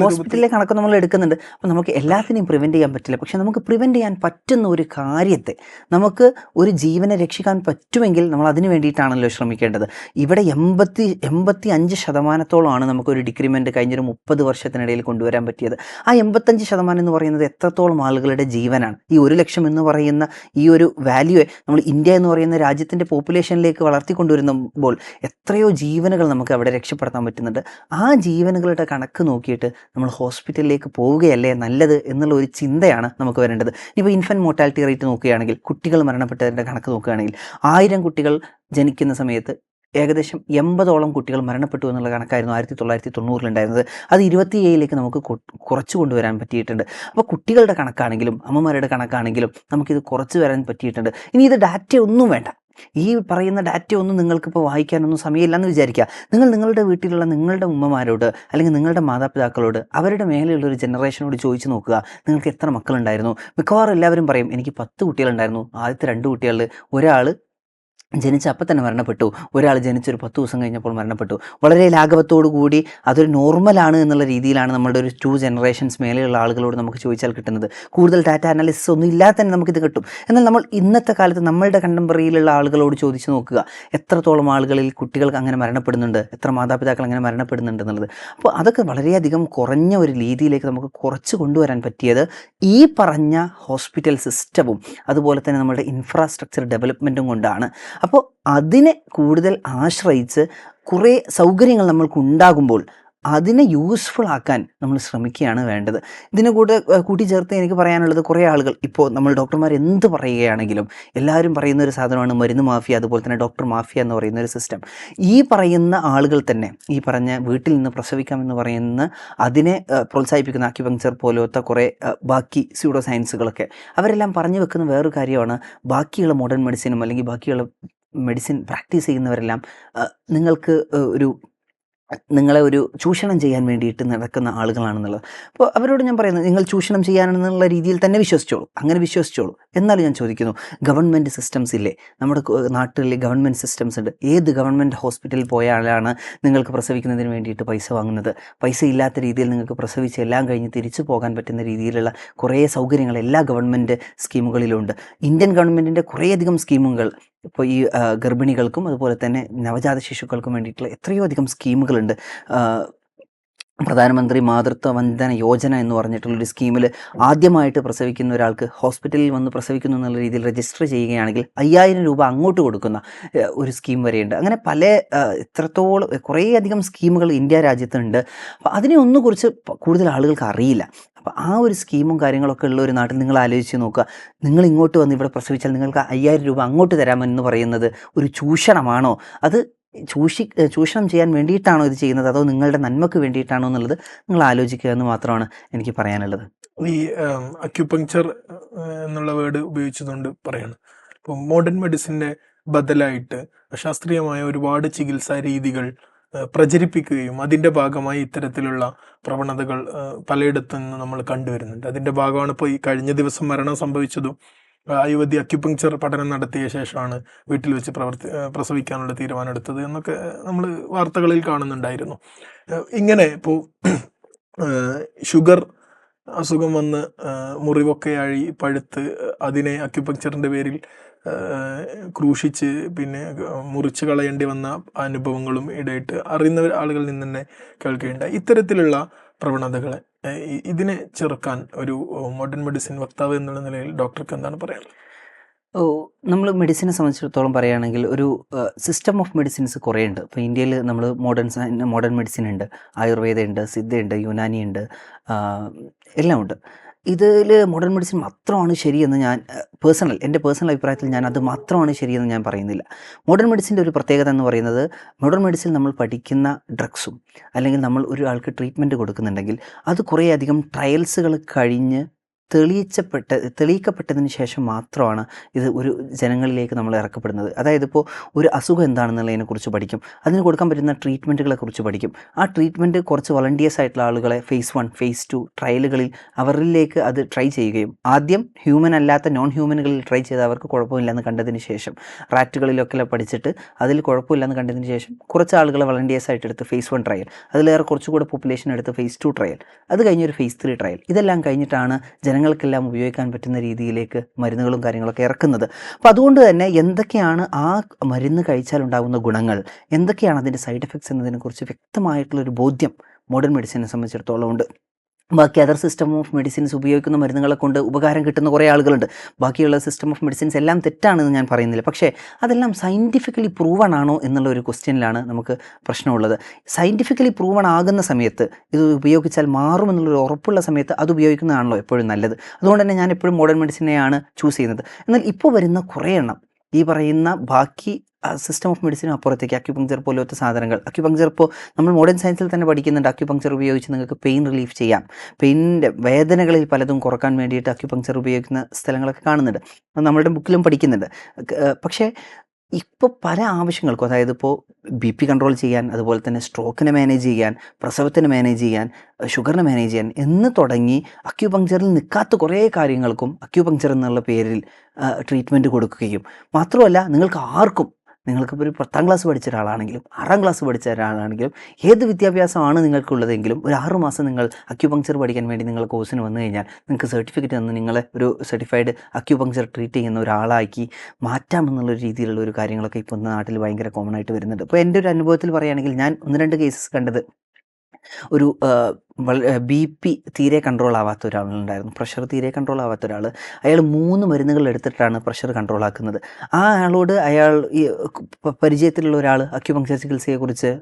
ഹോസ്പിറ്റലിലെ കണക്ക് നമ്മൾ എടുക്കുന്നുണ്ട്. അപ്പോൾ നമുക്ക് എല്ലാത്തിനെയും പ്രിവെൻറ്റ് ചെയ്യാൻ പറ്റില്ല. പക്ഷെ നമുക്ക് പ്രിവെൻറ്റ് ചെയ്യാൻ പറ്റുന്ന ഒരു കാര്യത്തെ, നമുക്ക് ഒരു ജീവനെ രക്ഷിക്കാൻ പറ്റുമെങ്കിൽ നമ്മൾ അതിന് വേണ്ടിയിട്ടാണല്ലോ ശ്രമിക്കേണ്ടത്. ഇവിടെ 85% നമുക്കൊരു ഡിക്രിമെൻറ്റ് കഴിഞ്ഞൊരു 30 വർഷത്തിനിടയിൽ കൊണ്ടുവരാൻ പറ്റിയത്. ആ 85% എന്ന് പറയുന്നത് എത്രത്തോളം ആളുകളുടെ ജീവനാണ്. ഈ 100,000 ലക്ഷം എന്ന് പറയുന്ന ഈ ഒരു വാല്യൂയെ നമ്മൾ ഇന്ത്യ എന്ന് പറയുന്ന രാജ്യത്തിൻ്റെ പോപ്പുലേഷനിലേക്ക് വളർത്തിക്കൊണ്ടുവരുമ്പോൾ എത്രയോ ജീവനുകൾ നമുക്ക് അവിടെ രക്ഷപ്പെടുത്താൻ പറ്റുന്നുണ്ട്. ആ ജീവനുകളുടെ കണക്ക് നോക്കിയിട്ട് നമ്മൾ ഹോസ്പിറ്റലിലേക്ക് പോവുകയല്ലേ നല്ലത് എന്നുള്ള ഒരു ചിന്തയാണ് നമുക്ക് വരേണ്ടത്. ഇപ്പോൾ ഇൻഫൻറ്റ് മോർട്ടാലിറ്റി റേറ്റ് നോക്കുകയാണെങ്കിൽ, കുട്ടികൾ മരണപ്പെട്ടതിൻ്റെ കണക്ക് നോക്കുകയാണെങ്കിൽ, 1000 കുട്ടികൾ ജനിക്കുന്ന സമയത്ത് ഏകദേശം 80ഓളം കുട്ടികൾ മരണപ്പെട്ടു എന്നുള്ള കണക്കായിരുന്നു 1990 ഉണ്ടായിരുന്നത്. അത് 27ലേക്ക് നമുക്ക് കുറച്ച് കൊണ്ടുവരാൻ പറ്റിയിട്ടുണ്ട്. അപ്പോൾ കുട്ടികളുടെ കണക്കാണെങ്കിലും അമ്മമാരുടെ കണക്കാണെങ്കിലും നമുക്കിത് കുറച്ച് വരാൻ പറ്റിയിട്ടുണ്ട്. ഇനി ഇത് ഡാറ്റ ഒന്നും വേണ്ട, ഈ പറയുന്ന ഡാറ്റ ഒന്നും നിങ്ങൾക്കിപ്പോൾ വായിക്കാനൊന്നും സമയമില്ലെന്ന് വിചാരിക്കുക. നിങ്ങളുടെ വീട്ടിലുള്ള നിങ്ങളുടെ ഉമ്മമാരോട് അല്ലെങ്കിൽ നിങ്ങളുടെ മാതാപിതാക്കളോട്, അവരുടെ മേലെയുള്ള ഒരു ജനറേഷനോട് ചോദിച്ചു നോക്കുക, നിങ്ങൾക്ക് എത്ര മക്കളുണ്ടായിരുന്നു. മിക്കവാറും എല്ലാവരും പറയും എനിക്ക് 10 കുട്ടികളുണ്ടായിരുന്നു. ആദ്യത്തെ 2 കുട്ടികളിൽ ഒരാൾ ജനിച്ച അപ്പം തന്നെ മരണപ്പെട്ടു, ഒരാൾ ജനിച്ചൊരു 10 ദിവസം കഴിഞ്ഞപ്പോൾ മരണപ്പെട്ടു. വളരെ ലാഘവത്തോടു കൂടി അതൊരു നോർമലാണ് എന്നുള്ള രീതിയിലാണ് നമ്മളുടെ ഒരു 2 ജനറേഷൻസ് മേലെയുള്ള ആളുകളോട് നമുക്ക് ചോദിച്ചാൽ കിട്ടുന്നത്. കൂടുതൽ ഡാറ്റ അനാലിസിസ് ഒന്നും ഇല്ലാതെ തന്നെ നമുക്കിത് കിട്ടും. എന്നാൽ നമ്മൾ ഇന്നത്തെ കാലത്ത് നമ്മളുടെ കണ്ടംപററിയിലുള്ള ആളുകളോട് ചോദിച്ചു നോക്കുക, എത്രത്തോളം ആളുകളിൽ കുട്ടികൾക്ക് അങ്ങനെ മരണപ്പെടുന്നുണ്ട്, എത്ര മാതാപിതാക്കൾ അങ്ങനെ മരണപ്പെടുന്നുണ്ട് എന്നുള്ളത്. അപ്പോൾ അതൊക്കെ വളരെയധികം കുറഞ്ഞ ഒരു രീതിയിലേക്ക് നമുക്ക് കുറച്ച് കൊണ്ടുവരാൻ പറ്റിയത് ഈ പറഞ്ഞ ഹോസ്പിറ്റൽ സിസ്റ്റവും അതുപോലെ തന്നെ നമ്മുടെ ഇൻഫ്രാസ്ട്രക്ചർ ഡെവലപ്മെൻറ്റും കൊണ്ടാണ്. അപ്പോൾ അതിനെ കൂടുതൽ ആശ്രയിച്ച് കുറേ സൗകര്യങ്ങൾ നമ്മൾക്കുണ്ടാകുമ്പോൾ അതിനെ യൂസ്ഫുൾ ആക്കാൻ നമ്മൾ ശ്രമിക്കുകയാണ് വേണ്ടത്. ഇതിനെ കൂട്ടിച്ചേർത്ത് എനിക്ക് പറയാനുള്ളത്, കുറേ ആളുകൾ ഇപ്പോൾ നമ്മൾ ഡോക്ടർമാർ എന്ത് പറയുകയാണെങ്കിലും എല്ലാവരും പറയുന്ന ഒരു സാധനമാണ് മരുന്ന് മാഫിയ, അതുപോലെ തന്നെ ഡോക്ടർ മാഫിയ എന്ന് പറയുന്ന ഒരു സിസ്റ്റം. ഈ പറയുന്ന ആളുകൾ തന്നെ ഈ പറഞ്ഞ വീട്ടിൽ നിന്ന് പ്രസവിക്കാമെന്ന് പറയുന്ന അതിനെ പ്രോത്സാഹിപ്പിക്കുന്ന അക്യുപങ്ക്ചർ പോലത്തെ കുറേ ബാക്കി സ്യൂഡോ സയൻസുകളൊക്കെ അവരെല്ലാം പറഞ്ഞു വെക്കുന്ന വേറൊരു കാര്യമാണ്, ബാക്കിയുള്ള മോഡേൺ മെഡിസിനും അല്ലെങ്കിൽ ബാക്കിയുള്ള മെഡിസിൻ പ്രാക്ടീസ് ചെയ്യുന്നവരെല്ലാം നിങ്ങളെ ഒരു ചൂഷണം ചെയ്യാൻ വേണ്ടിയിട്ട് നടക്കുന്ന ആളുകളാണെന്നുള്ളത്. അപ്പോൾ അവരോട് ഞാൻ പറയുന്നത്, നിങ്ങൾ ചൂഷണം ചെയ്യാനെന്നുള്ള രീതിയിൽ തന്നെ അങ്ങനെ വിശ്വസിച്ചോളൂ. എന്നാലും ഞാൻ ചോദിക്കുന്നു, ഗവൺമെൻറ് സിസ്റ്റംസ് ഇല്ലേ? നമ്മുടെ നാട്ടിലെ ഗവൺമെൻറ് സിസ്റ്റംസ് ഉണ്ട്. ഏത് ഗവൺമെൻറ് ഹോസ്പിറ്റലിൽ പോയാലാണ് നിങ്ങൾക്ക് പ്രസവിക്കുന്നതിന് വേണ്ടിയിട്ട് പൈസ വാങ്ങുന്നത്? പൈസ ഇല്ലാത്ത രീതിയിൽ നിങ്ങൾക്ക് പ്രസവിച്ച് എല്ലാം കഴിഞ്ഞ് തിരിച്ചു പോകാൻ പറ്റുന്ന രീതിയിലുള്ള കുറേ സൗകര്യങ്ങൾ എല്ലാ ഗവൺമെൻറ് സ്കീമുകളിലുണ്ട്. ഇന്ത്യൻ ഗവൺമെൻറ്റിൻ്റെ കുറേയധികം സ്കീമുകൾ ഇപ്പോൾ ഈ ഗർഭിണികൾക്കും അതുപോലെ തന്നെ നവജാത ശിശുക്കൾക്കും വേണ്ടിയിട്ടുള്ള എത്രയോ അധികം സ്കീമുകളുണ്ട്. പ്രധാനമന്ത്രി മാതൃത്വ വന്ദന യോജന എന്ന് പറഞ്ഞിട്ടുള്ളൊരു സ്കീമിൽ ആദ്യമായിട്ട് പ്രസവിക്കുന്ന ഒരാൾക്ക് ഹോസ്പിറ്റലിൽ വന്ന് പ്രസവിക്കുന്നു എന്നുള്ള രീതിയിൽ രജിസ്റ്റർ ചെയ്യുകയാണെങ്കിൽ 5000 രൂപ അങ്ങോട്ട് കൊടുക്കുന്ന ഒരു സ്കീം വരെയുണ്ട്. അങ്ങനെ പല എത്രത്തോളം കുറേയധികം സ്കീമുകൾ ഇന്ത്യ രാജ്യത്തുണ്ട്. അപ്പോൾ അതിനെ ഒന്നുകുറിച്ച് കൂടുതൽ ആളുകൾക്ക് അറിയില്ല. അപ്പോൾ ആ ഒരു സ്കീമും കാര്യങ്ങളൊക്കെ ഉള്ള ഒരു നാട്ടിൽ നിങ്ങൾ ആലോചിച്ച് നോക്കുക, നിങ്ങൾ ഇങ്ങോട്ട് വന്ന് ഇവിടെ പ്രസവിച്ചാൽ നിങ്ങൾക്ക് 5000 രൂപ അങ്ങോട്ട് തരാമെന്ന് പറയുന്നത് ഒരു ചൂഷണമാണോ? അത് ചൂഷണം ചെയ്യാൻ വേണ്ടിയിട്ടാണോ ഇത് ചെയ്യുന്നത്, അതോ നിങ്ങളുടെ നന്മക്ക് വേണ്ടിയിട്ടാണോ എന്നുള്ളത് നിങ്ങൾ ആലോചിക്കുക എന്ന് മാത്രമാണ് എനിക്ക് പറയാനുള്ളത്. ഈ അക്യുപങ്ക്ചർ എന്നുള്ള വേർഡ് ഉപയോഗിച്ചതുകൊണ്ട് പറയണം, ഇപ്പോൾ മോഡേൺ മെഡിസിൻ്റെ ബദലായിട്ട് ശാസ്ത്രീയമായ ഒരുപാട് ചികിത്സാ രീതികൾ പ്രചരിപ്പിക്കുകയും അതിൻ്റെ ഭാഗമായി ഇത്തരത്തിലുള്ള പ്രവണതകൾ പലയിടത്തു നിന്ന് നമ്മൾ കണ്ടുവരുന്നുണ്ട്. അതിൻ്റെ ഭാഗമാണ് ഇപ്പോൾ ഈ കഴിഞ്ഞ ദിവസം മരണം സംഭവിച്ചതും യുവതി അക്യുപങ്ക്ചർ പഠനം നടത്തിയ ശേഷമാണ് വീട്ടിൽ വെച്ച് പ്രസവിക്കാനുള്ള തീരുമാനം എടുത്തത് എന്നൊക്കെ നമ്മൾ വാർത്തകളിൽ കാണുന്നുണ്ടായിരുന്നു. ഇങ്ങനെ ഇപ്പോൾ ഷുഗർ അസുഖം വന്ന് മുറിവൊക്കെ പഴുത്ത് അതിനെ അക്യുപങ്ക്ചറിൻ്റെ പേരിൽ ക്രൂശിച്ച് പിന്നെ മുറിച്ച് കളയേണ്ടി വന്ന അനുഭവങ്ങളും ഇടയിട്ട് അറിയുന്ന ആളുകളിൽ നിന്ന് തന്നെ കേൾക്കുകയുണ്ടായി. ഇത്തരത്തിലുള്ള പ്രവണതകളെ ഇതിനെ ചെറുക്കാൻ ഒരു മോഡേൺ മെഡിസിൻ വക്താവ് എന്നുള്ള നിലയിൽ ഡോക്ടർക്ക് എന്താണ് പറയാനുള്ളത്? നമ്മൾ മെഡിസിനെ സംബന്ധിച്ചിടത്തോളം പറയുകയാണെങ്കിൽ ഒരു സിസ്റ്റം ഓഫ് മെഡിസിൻസ് കുറേ ഉണ്ട്. ഇപ്പോൾ ഇന്ത്യയിൽ നമ്മൾ മോഡേൺ മെഡിസിൻ ഉണ്ട്, ആയുർവേദ ഉണ്ട്, സിദ്ധയുണ്ട്, യുനാനി ഉണ്ട്, എല്ലാം ഉണ്ട്. ഇതിൽ മോഡേൺ മെഡിസിൻ മാത്രമാണ് ശരിയെന്ന് ഞാൻ എൻ്റെ പേഴ്സണൽ അഭിപ്രായത്തിൽ ഞാൻ അത് മാത്രമാണ് ശരിയെന്ന് ഞാൻ പറയുന്നില്ല. മോഡേൺ മെഡിസിൻ്റെ ഒരു പ്രത്യേകത എന്ന് പറയുന്നത്, മോഡേൺ മെഡിസിൻ നമ്മൾ പഠിക്കുന്ന ഡ്രഗ്സും അല്ലെങ്കിൽ നമ്മൾ ഒരാൾക്ക് ട്രീറ്റ്മെൻറ്റ് കൊടുക്കുന്നുണ്ടെങ്കിൽ അത് കുറേയധികം ട്രയൽസുകൾ കഴിഞ്ഞ് തെളിയിക്കപ്പെട്ടതിന് ശേഷം മാത്രമാണ് ഇത് ഒരു ജനങ്ങളിലേക്ക് നമ്മൾ ഇറക്കപ്പെടുന്നത്. അതായത് ഇപ്പോൾ ഒരു അസുഖം എന്താണെന്നുള്ളതിനെക്കുറിച്ച് പഠിക്കും, അതിന് കൊടുക്കാൻ പറ്റുന്ന ട്രീറ്റ്മെൻറ്റുകളെക്കുറിച്ച് പഠിക്കും. ആ ട്രീറ്റ്മെൻറ്റ് കുറച്ച് വളണ്ടിയേഴ്സ് ആയിട്ടുള്ള ആളുകളെ phase 1 phase 2 ട്രയലുകളിൽ അവരിലേക്ക് അത് ട്രൈ ചെയ്യുകയും ആദ്യം ഹ്യൂമൻ അല്ലാത്ത നോൺ ഹ്യൂമനുകളിൽ ട്രൈ ചെയ്ത് അവർക്ക് കുഴപ്പമില്ലെന്ന് കണ്ടതിന് ശേഷം റാറ്റുകളിലൊക്കെ പഠിച്ചിട്ട് അതിൽ കുഴപ്പമില്ലെന്ന് കണ്ടതിന് ശേഷം കുറച്ച് ആളുകളെ വളണ്ടിയേഴ്സ് ആയിട്ട് എടുത്ത് phase 1 ട്രയൽ, അതിലേറെ കുറച്ചുകൂടെ പോപ്പുലേഷൻ എടുത്ത് phase 2 ട്രയൽ, അത് കഴിഞ്ഞൊരു phase 3 ട്രയൽ, ഇതെല്ലാം കഴിഞ്ഞിട്ടാണ് ജനങ്ങൾക്കെല്ലാം ഉപയോഗിക്കാൻ പറ്റുന്ന രീതിയിലേക്ക് മരുന്നുകളും കാര്യങ്ങളൊക്കെ ഇറക്കുന്നത്. അപ്പോൾ അതുകൊണ്ട് തന്നെ എന്തൊക്കെയാണ് ആ മരുന്ന് കഴിച്ചാൽ ഉണ്ടാകുന്ന ഗുണങ്ങൾ, എന്തൊക്കെയാണ് അതിൻ്റെ സൈഡ് എഫക്ട്സ് എന്നതിനെക്കുറിച്ച് വ്യക്തമായിട്ടുള്ളൊരു ബോധ്യം മോഡേൺ മെഡിസിനെ സംബന്ധിച്ചിടത്തോളം ഉണ്ട്. ബാക്കി അതർ സിസ്റ്റം ഓഫ് മെഡിസിൻസ് ഉപയോഗിക്കുന്ന മരുന്നുകളെ കൊണ്ട് ഉപകാരം കിട്ടുന്ന കുറേ ആളുകളുണ്ട്. ബാക്കിയുള്ള സിസ്റ്റം ഓഫ് മെഡിസിൻസ് എല്ലാം തെറ്റാണെന്ന് ഞാൻ പറയുന്നില്ല. പക്ഷേ അതെല്ലാം സയൻറ്റിഫിക്കലി പ്രൂവൺ ആണോ എന്നുള്ള ഒരു ക്വസ്റ്റ്യനിലാണ് നമുക്ക് പ്രശ്നമുള്ളത്. സയൻറ്റിഫിക്കലി പ്രൂവൺ ആകുന്ന സമയത്ത് ഇത് ഉപയോഗിച്ചാൽ മാറുമെന്നുള്ളൊരു ഉറപ്പുള്ള സമയത്ത് അത് ഉപയോഗിക്കുന്നതാണല്ലോ എപ്പോഴും നല്ലത്. അതുകൊണ്ട് തന്നെ ഞാൻ എപ്പോഴും മോഡേൺ മെഡിസിനെയാണ് ചൂസ് ചെയ്യുന്നത്. എന്നാൽ ഇപ്പോൾ വരുന്ന കുറേ എണ്ണം ഈ പറയുന്ന ബാക്കി സിസ്റ്റം ഓഫ് മെഡിസിനും അപ്പുറത്തേക്ക് അക്യുപങ്ചർ പോലത്തെ സാധനങ്ങൾ, അക്യുപങ്ചർ ഇപ്പോൾ നമ്മൾ മോഡേൺ സയൻസിൽ തന്നെ പഠിക്കുന്നുണ്ട്. അക്യുപങ്ചർ ഉപയോഗിച്ച് നിങ്ങൾക്ക് പെയിൻ റിലീഫ് ചെയ്യാം. പെയിനിൻ്റെ വേദനകളിൽ പലതും കുറക്കാൻ വേണ്ടിയിട്ട് അക്യുപങ്ചർ ഉപയോഗിക്കുന്ന സ്ഥലങ്ങളൊക്കെ കാണുന്നുണ്ട്. അത് നമ്മളുടെ ബുക്കിലും പഠിക്കുന്നുണ്ട്. പക്ഷേ ഇപ്പോൾ പല ആവശ്യങ്ങൾക്കും, അതായത് ഇപ്പോൾ BP കൺട്രോൾ ചെയ്യാൻ, അതുപോലെ തന്നെ സ്ട്രോക്കിനെ മാനേജ് ചെയ്യാൻ, പ്രസവത്തിന് മാനേജ് ചെയ്യാൻ, ഷുഗറിനെ മാനേജ് ചെയ്യാൻ എന്ന് തുടങ്ങി അക്യുപങ്ചറിൽ നിൽക്കാത്ത കുറേ കാര്യങ്ങൾക്കും അക്യുപങ്ചർ എന്നുള്ള പേരിൽ ട്രീറ്റ്മെൻറ്റ് കൊടുക്കുകയും മാത്രമല്ല നിങ്ങൾക്ക് ആർക്കും, നിങ്ങൾക്കിപ്പോൾ ഒരു 10ാം ക്ലാസ് പഠിച്ച ഒരാളാണെങ്കിലും 6ാം ക്ലാസ് പഠിച്ച ഒരാളാണെങ്കിലും ഏത് വിദ്യാഭ്യാസമാണ് നിങ്ങൾക്കുള്ളതെങ്കിലും ഒരു 6 മാസം നിങ്ങൾ അക്യുപങ്ചർ പഠിക്കാൻ വേണ്ടി നിങ്ങൾ കോഴ്സിന് വന്നു കഴിഞ്ഞാൽ നിങ്ങൾക്ക് സർട്ടിഫിക്കറ്റ് തന്ന് നിങ്ങളെ ഒരു സർട്ടിഫൈഡ് അക്യുപങ്ചർ ട്രീറ്റ് ചെയ്യുന്ന ഒരാളാക്കി മാറ്റാമെന്നുള്ള രീതിയിലുള്ള ഒരു കാര്യങ്ങളൊക്കെ ഇപ്പോൾ നാട്ടിൽ ഭയങ്കര കോമൺ ആയിട്ട് വരുന്നുണ്ട്. ഇപ്പോൾ എൻ്റെ ഒരു അനുഭവത്തിൽ പറയുകയാണെങ്കിൽ ഞാൻ 1-2 കേസസ് കണ്ടത്, ഒരു BP തീരെ കൺട്രോൾ ആവാത്ത ഒരാളുണ്ടായിരുന്നു. പ്രഷർ തീരെ കൺട്രോൾ ആവാത്ത ഒരാൾ, അയാൾ 3 മരുന്നുകൾ എടുത്തിട്ടാണ് പ്രഷർ കൺട്രോൾ ആക്കുന്നത്. ആ ആളോട് ഈ പരിചയത്തിലുള്ള ഒരാൾ അക്യുപങ്ചർ ചികിത്സയെക്കുറിച്ച്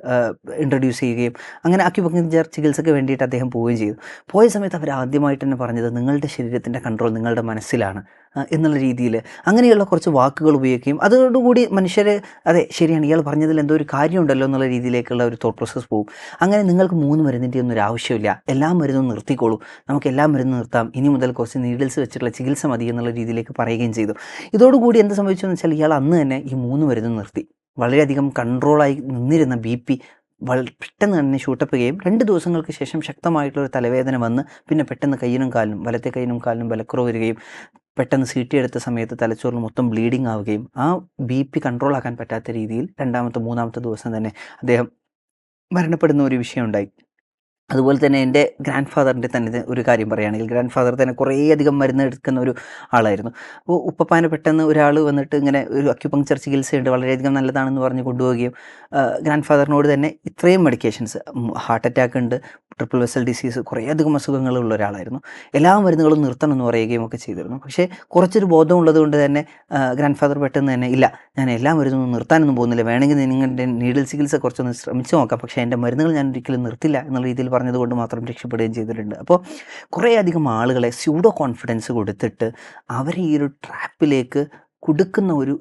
ഇൻട്രൊഡ്യൂസ് ചെയ്യുകയും അങ്ങനെ അക്യുപങ്ചർ ചികിത്സയ്ക്ക് വേണ്ടിയിട്ട് അദ്ദേഹം പോവുകയും ചെയ്തു. പോയ സമയത്ത് അവർ ആദ്യമായിട്ട് തന്നെ പറഞ്ഞത് നിങ്ങളുടെ ശരീരത്തിൻ്റെ കൺട്രോൾ നിങ്ങളുടെ മനസ്സിലാണ് എന്നുള്ള രീതിയിൽ അങ്ങനെയുള്ള കുറച്ച് വാക്കുകൾ ഉപയോഗിക്കുകയും അതോടുകൂടി മനുഷ്യർ അതെ ശരിയാണ് ഇയാൾ പറഞ്ഞതിൽ എന്തോ ഒരു കാര്യമുണ്ടല്ലോ എന്നുള്ള രീതിയിലേക്കുള്ള ഒരു തോട്ട് പ്രോസസ്സ് പോകും. അങ്ങനെ നിങ്ങൾക്ക് 3 മരുന്നിൻ്റെ ഒന്നും ഒരു ആവശ്യമില്ല, എല്ലാ മരുന്നും നിർത്തിക്കോളൂ, നമുക്ക് എല്ലാ മരുന്നും നിർത്താം, ഇനി മുതൽ കുറച്ച് നീഡിൽസ് വെച്ചിട്ടുള്ള ചികിത്സ മതി എന്നുള്ള രീതിയിലേക്ക് പറയുകയും ചെയ്തു. ഇതോടുകൂടി എന്ത് സംഭവിച്ചു എന്ന് വെച്ചാൽ ഇയാൾ അന്ന് തന്നെ ഈ 3 മരുന്നും നിർത്തി. വളരെയധികം കൺട്രോളായി നിന്നിരുന്ന BP പെട്ടെന്ന് തന്നെ ഷൂട്ടപ്പ് ചെയ്യുകയും 2 ദിവസങ്ങൾക്ക് ശേഷം ശക്തമായിട്ടുള്ളൊരു തലവേദന വന്ന് പിന്നെ പെട്ടെന്ന് കയ്യിനും കാലിനും വലത്തെ കയ്യിനും കാലിനും ബലക്കുറവ് വരികയും പെട്ടെന്ന് CT എടുത്ത സമയത്ത് തലച്ചോറിന് മൊത്തം ബ്ലീഡിങ് ആവുകയും ആ BP കൺട്രോൾ ആക്കാൻ പറ്റാത്ത രീതിയിൽ 2-ാമത്തെ 3-ാമത്തെ ദിവസം തന്നെ അദ്ദേഹം മരണപ്പെടുന്ന ഒരു വിഷയമുണ്ടായി. അതുപോലെ തന്നെ എൻ്റെ ഗ്രാൻഡ് ഫാദറിൻ്റെ തന്നെ ഒരു കാര്യം പറയുകയാണെങ്കിൽ, ഗ്രാൻഡ് ഫാദർ തന്നെ കുറേയധികം മരുന്ന് എടുക്കുന്ന ഒരു ആളായിരുന്നു. അപ്പോൾ ഉപ്പപ്പാനെ പെട്ടെന്ന് ഒരാൾ വന്നിട്ട് ഇങ്ങനെ ഒരു അക്യുപങ്ചർ ചികിത്സയുണ്ട് വളരെയധികം നല്ലതാണെന്ന് പറഞ്ഞ് കൊണ്ടുപോവുകയും ഗ്രാൻഡ് ഫാദറിനോട് തന്നെ ഇത്രയും മെഡിക്കേഷൻസ്, ഹാർട്ട് അറ്റാക്ക് ഉണ്ട്, ട്രിപ്പിൾ വെസൽ ഡിസീസ്, കുറേയധികം അസുഖങ്ങളുള്ള ഒരാളായിരുന്നു, എല്ലാ മരുന്നുകളും നിർത്തണമെന്ന് പറയുകയും ഒക്കെ ചെയ്തിരുന്നു. പക്ഷേ കുറച്ചൊരു ബോധമുള്ളത് കൊണ്ട് തന്നെ ഗ്രാൻഡ് ഫാദർ പെട്ടെന്ന് തന്നെ ഇല്ല, ഞാൻ എല്ലാ മരുന്നും നിർത്താനൊന്നും പോകുന്നില്ല, വേണമെങ്കിൽ നിങ്ങളുടെ നീഡിൽ ചികിത്സ കുറച്ചൊന്ന് ശ്രമിച്ചു നോക്കാം, പക്ഷേ എൻ്റെ മരുന്നുകൾ ഞാൻ ഒരിക്കലും നിർത്തില്ല എന്നുള്ള രീതിയിൽ പറഞ്ഞതുകൊണ്ട് മാത്രം രക്ഷപ്പെടുകയും ചെയ്തിട്ടുണ്ട്. അപ്പോൾ കുറേയധികം ആളുകളെ സ്യൂഡോ കോൺഫിഡൻസ് കൊടുത്തിട്ട് അവരെ ഈ ഒരു ട്രാപ്പിലേക്ക് കൊടുക്കുന്ന ഒരു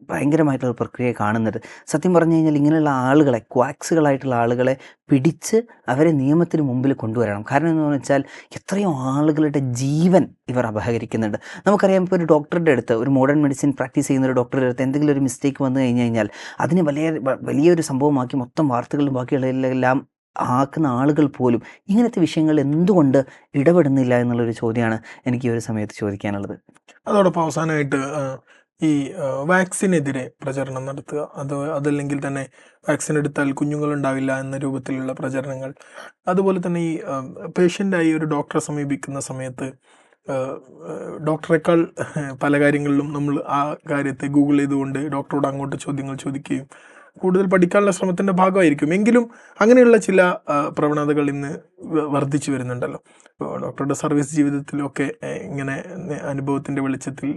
ഭയങ്കരമായിട്ടുള്ള പ്രക്രിയ കാണുന്നത്. സത്യം പറഞ്ഞു കഴിഞ്ഞാൽ ഇങ്ങനെയുള്ള ആളുകളെ, ക്വാക്സുകളായിട്ടുള്ള ആളുകളെ പിടിച്ച് അവരെ നിയമത്തിന് മുമ്പിൽ കൊണ്ടുവരണം. കാരണം എന്ന് വെച്ചാൽ എത്രയോ ആളുകളുടെ ജീവൻ ഇവർ അപഹരിക്കുന്നുണ്ട്. നമുക്കറിയാം, ഇപ്പോൾ ഒരു ഡോക്ടറുടെ അടുത്ത്, ഒരു മോഡേൺ മെഡിസിൻ പ്രാക്ടീസ് ചെയ്യുന്ന ഒരു ഡോക്ടറുടെ അടുത്ത് എന്തെങ്കിലും ഒരു മിസ്റ്റേക്ക് വന്നു കഴിഞ്ഞാൽ അതിനെ വലിയൊരു സംഭവമാക്കി മൊത്തം വാർത്തകളിലും ബാക്കിയുള്ളതെല്ലാം ആക്കുന്ന ആളുകൾ പോലും ഇങ്ങനത്തെ വിഷയങ്ങൾ എന്തുകൊണ്ട് ഇടപെടുന്നില്ല എന്നുള്ളൊരു ചോദ്യമാണ് എനിക്ക് ഈ ഒരു സമയത്ത് ചോദിക്കാനുള്ളത്. അതോടൊപ്പം അവസാനമായിട്ട് ഈ വാക്സിനെതിരെ പ്രചരണം നടത്തുക, അതല്ലെങ്കിൽ തന്നെ വാക്സിൻ എടുത്താൽ കുഞ്ഞുങ്ങളുണ്ടാവില്ല എന്ന രൂപത്തിലുള്ള പ്രചരണങ്ങൾ, അതുപോലെ തന്നെ ഈ പേഷ്യൻ്റായി ഒരു ഡോക്ടറെ സമീപിക്കുന്ന സമയത്ത് ഡോക്ടറെക്കാൾ പല കാര്യങ്ങളിലും നമ്മൾ ആ കാര്യത്തെ ഗൂഗിൾ ചെയ്തുകൊണ്ട് ഡോക്ടറോട് അങ്ങോട്ട് ചോദ്യങ്ങൾ ചോദിക്കുകയും കൂടുതൽ പഠിക്കാനുള്ള ശ്രമത്തിൻ്റെ ഭാഗമായിരിക്കും. എങ്കിലും അങ്ങനെയുള്ള ചില പ്രവണതകൾ ഇന്ന് വർദ്ധിച്ചു വരുന്നുണ്ടല്ലോ. ഇപ്പോൾ ഡോക്ടറുടെ സർവീസ് ജീവിതത്തിലൊക്കെ ഇങ്ങനെ അനുഭവത്തിൻ്റെ വെളിച്ചത്തിൽ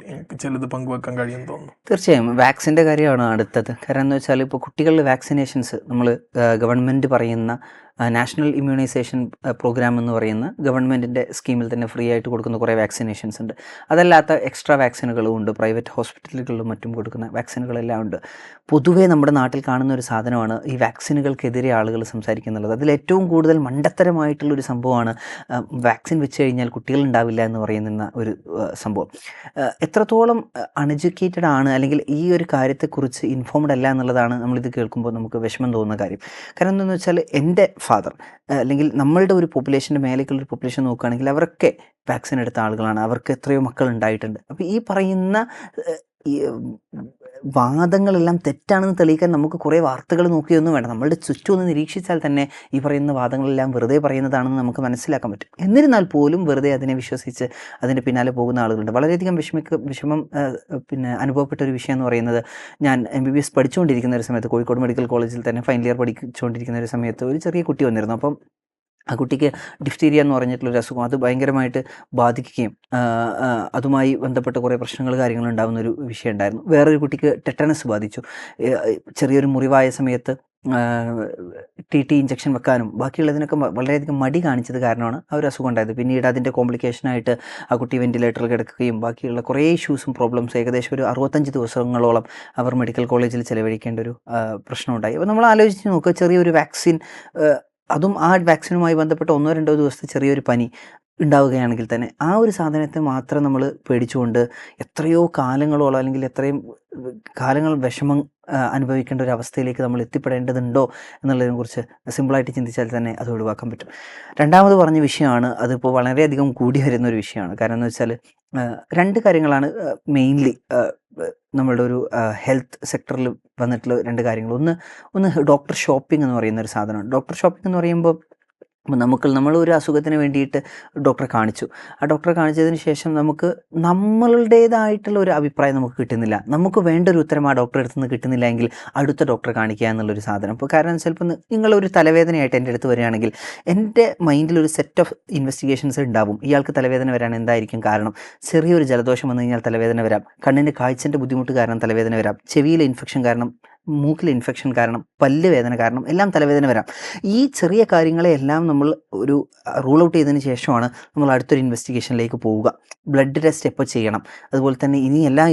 ചിലത് പങ്കുവെക്കാൻ കഴിയുമെന്ന് തോന്നുന്നു. തീർച്ചയായും വാക്സിൻ്റെ കാര്യമാണ് അടുത്തത്. കാരണം എന്ന് വെച്ചാൽ ഇപ്പോൾ കുട്ടികളുടെ വാക്സിനേഷൻസ് നമ്മൾ ഗവൺമെൻറ് പറയുന്ന നാഷണൽ ഇമ്മ്യൂണൈസേഷൻ പ്രോഗ്രാം എന്ന് പറയുന്ന ഗവൺമെൻറ്റിൻ്റെ സ്കീമിൽ തന്നെ ഫ്രീ ആയിട്ട് കൊടുക്കുന്ന കുറേ വാക്സിനേഷൻസ് ഉണ്ട്. അതല്ലാത്ത എക്സ്ട്രാ വാക്സിനുകളും ഉണ്ട്, പ്രൈവറ്റ് ഹോസ്പിറ്റലുകളിലും മറ്റും കൊടുക്കുന്ന വാക്സിനുകളെല്ലാം ഉണ്ട്. പൊതുവേ നമ്മുടെ നാട്ടിൽ കാണുന്ന ഒരു സാധനമാണ് ഈ വാക്സിനുകൾക്കെതിരെ ആളുകൾ സംസാരിക്കുന്നുള്ളത്. അതിലേറ്റവും കൂടുതൽ മണ്ടത്തരമായിട്ടുള്ളൊരു സംഭവമാണ് വാക്സിൻ വെച്ച് കഴിഞ്ഞാൽ കുട്ടികളുണ്ടാവില്ല എന്ന് പറയുന്ന ഒരു സംഭവം. എത്രത്തോളം അൺഎഡ്യൂക്കേറ്റഡ് ആണ് അല്ലെങ്കിൽ ഈ ഒരു കാര്യത്തെക്കുറിച്ച് ഇൻഫോംഡ് അല്ല എന്നുള്ളതാണ് നമ്മളിത് കേൾക്കുമ്പോൾ നമുക്ക് വിഷമം തോന്നുന്ന കാര്യം. കാരണം എന്താണെന്ന് വെച്ചാൽ എൻ്റെ ഫാദർ അല്ലെങ്കിൽ നമ്മളുടെ ഒരു പോപ്പുലേഷൻ്റെ മേലേക്കുള്ളൊരു പോപ്പുലേഷൻ നോക്കുകയാണെങ്കിൽ അവരൊക്കെ വാക്സിൻ എടുത്ത ആളുകളാണ്, അവർക്ക് എത്രയോ മക്കൾ ഉണ്ടായിട്ടുണ്ട്. അപ്പോൾ ഈ പറയുന്ന ഈ വാദങ്ങളെല്ലാം തെറ്റാണെന്ന് തെളിയിക്കാൻ നമുക്ക് കുറേ വാർത്തകൾ നോക്കിയൊന്നും വേണ്ട, നമ്മളുടെ ചുറ്റും ഒന്ന് നിരീക്ഷിച്ചാൽ തന്നെ ഈ പറയുന്ന വാദങ്ങളെല്ലാം വെറുതെ പറയുന്നതാണെന്ന് നമുക്ക് മനസ്സിലാക്കാൻ പറ്റും. എന്നിരുന്നാൽ പോലും വെറുതെ അതിനെ വിശ്വസിച്ച് അതിൻ്റെ പിന്നാലെ പോകുന്ന ആളുകളുണ്ട്. വളരെയധികം വിഷമം അനുഭവപ്പെട്ട ഒരു വിഷയം എന്ന് പറയുന്നത്, ഞാൻ MBBS പഠിച്ചുകൊണ്ടിരിക്കുന്ന ഒരു സമയത്ത് കോഴിക്കോട് മെഡിക്കൽ കോളേജിൽ തന്നെ ഫൈനൽ ഇയർ പഠിച്ചുകൊണ്ടിരിക്കുന്ന ഒരു സമയത്ത് ഒരു ചെറിയ കുട്ടി വന്നിരുന്നു. അപ്പം ആ കുട്ടിക്ക് ഡിഫ്തീരിയ എന്ന് പറഞ്ഞിട്ടുള്ളൊരു അസുഖം അത് ഭയങ്കരമായിട്ട് ബാധിക്കുകയും അതുമായി ബന്ധപ്പെട്ട് കുറേ പ്രശ്നങ്ങൾ കാര്യങ്ങൾ ഉണ്ടാകുന്ന ഒരു വിഷയം ഉണ്ടായിരുന്നു. വേറൊരു കുട്ടിക്ക് ടെറ്റനസ് ബാധിച്ചു. ചെറിയൊരു മുറിവായ സമയത്ത് ടി ഇഞ്ചക്ഷൻ വെക്കാനും ബാക്കിയുള്ളതിനൊക്കെ വളരെയധികം മടി കാണിച്ചത് കാരണമാണ് ആ ഒരു അസുഖം ഉണ്ടായത്. പിന്നീട് അതിൻ്റെ കോംപ്ലിക്കേഷനായിട്ട് ആ കുട്ടി വെൻറ്റിലേറ്ററിൽ കിടക്കുകയും ബാക്കിയുള്ള കുറേ ഇഷ്യൂസും പ്രോബ്ലംസും ഏകദേശം ഒരു 65 ദിവസങ്ങളോളം അവർ മെഡിക്കൽ കോളേജിൽ ചിലവഴിക്കേണ്ട ഒരു പ്രശ്നമുണ്ടായി. അപ്പോൾ നമ്മൾ ആലോചിച്ച് നോക്കുക, ചെറിയൊരു വാക്സിൻ, അതും ആ വാക്സിനുമായി ബന്ധപ്പെട്ട് 1-2 ദിവസത്തെ ചെറിയൊരു പനി ഉണ്ടാവുകയാണെങ്കിൽ തന്നെ ആ ഒരു സാധനത്തെ മാത്രം നമ്മൾ പേടിച്ചുകൊണ്ട് എത്രയോ കാലങ്ങളോളം അല്ലെങ്കിൽ എത്രയും കാലങ്ങൾ വിഷമം അനുഭവിക്കേണ്ട ഒരു അവസ്ഥയിലേക്ക് നമ്മൾ എത്തിപ്പെടേണ്ടതുണ്ടോ എന്നുള്ളതിനെക്കുറിച്ച് സിമ്പിളായിട്ട് ചിന്തിച്ചാൽ തന്നെ അത് ഒഴിവാക്കാൻ പറ്റും. രണ്ടാമത് പറഞ്ഞ വിഷയമാണ്, അതിപ്പോൾ വളരെയധികം കൂടി വരുന്ന ഒരു വിഷയമാണ്. കാരണം എന്ന് വെച്ചാൽ 2 കാര്യങ്ങളാണ് മെയിൻലി നമ്മളുടെ ഒരു ഹെൽത്ത് സെക്ടറിൽ വന്നിട്ടുള്ള 2 കാര്യങ്ങൾ. ഒന്ന് ഡോക്ടർ ഷോപ്പിംഗ് എന്ന് പറയുന്ന ഒരു സാധനമാണ്. ഡോക്ടർ ഷോപ്പിംഗ് എന്ന് പറയുമ്പോൾ നമ്മളൊരു അസുഖത്തിന് വേണ്ടിയിട്ട് ഡോക്ടറെ കാണിച്ചു. ആ ഡോക്ടറെ കാണിച്ചതിന് ശേഷം നമുക്ക് നമ്മളുടേതായിട്ടുള്ള ഒരു അഭിപ്രായം നമുക്ക് കിട്ടുന്നില്ല, നമുക്ക് വേണ്ട ഒരു ഉത്തരം ആ ഡോക്ടറെ അടുത്ത് നിന്ന് കിട്ടുന്നില്ല എങ്കിൽ അടുത്ത ഡോക്ടറെ കാണിക്കുക എന്നുള്ളൊരു സാധനം. ഇപ്പോൾ കാരണം ചിലപ്പോൾ നിങ്ങളൊരു തലവേദനയായിട്ട് എൻ്റെ അടുത്ത് വരികയാണെങ്കിൽ എൻ്റെ മൈൻഡിൽ ഒരു സെറ്റ് ഓഫ് ഇൻവെസ്റ്റിഗേഷൻസ് ഉണ്ടാവും. ഇയാൾക്ക് തലവേദന വരാൻ എന്തായിരിക്കും കാരണം? ചെറിയൊരു ജലദോഷം വന്നു കഴിഞ്ഞാൽ തലവേദന വരാം, കണ്ണിൻ്റെ കാഴ്ചൻ്റെ ബുദ്ധിമുട്ട് കാരണം തലവേദന വരാം, ചെവിയിലെ ഇൻഫെക്ഷൻ കാരണം, മൂക്കിലെ ഇൻഫെക്ഷൻ കാരണം, പല്ല് വേദന കാരണം എല്ലാം തലവേദന വരാം. ഈ ചെറിയ കാര്യങ്ങളെല്ലാം നമ്മൾ ഒരു റൂൾ ഔട്ട് ചെയ്തതിന് ശേഷമാണ് നമ്മൾ അടുത്തൊരു ഇൻവെസ്റ്റിഗേഷനിലേക്ക് പോവുക. ബ്ലഡ് ടെസ്റ്റ് എപ്പോൾ ചെയ്യണം, അതുപോലെ തന്നെ